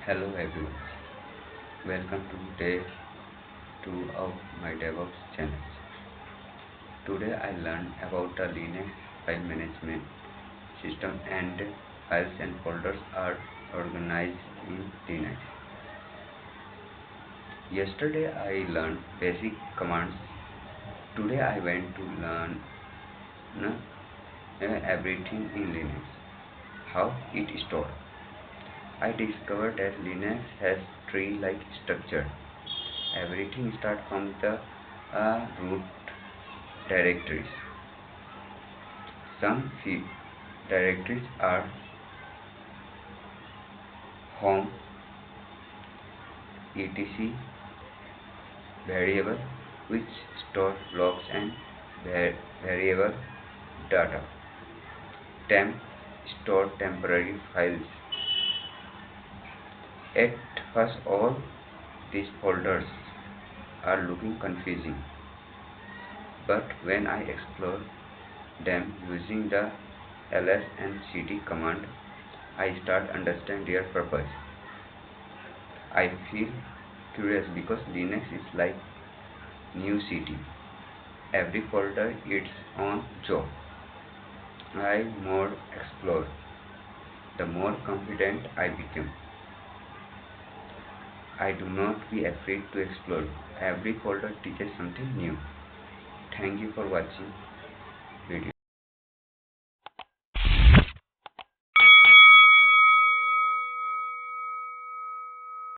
Hello everyone, welcome to day 2 of my DevOps channel. Today I learned about the Linux file management system and files and folders are organized in Linux. Yesterday I learned basic commands. Today I went to learn everything in Linux, how it is stored. I discovered that Linux has tree-like structure. Everything starts from the root directories. Some directories are home, etc. variable which store logs and variable data. Temp store temporary files. At first all these folders are looking confusing, but when I explore them using the ls and cd command, I start understand their purpose. I feel curious because Linux is like new city. Every folder its own job. I more explore, the more confident I become. I do not be afraid to explore. Every folder teaches something new. Thank you for watching video.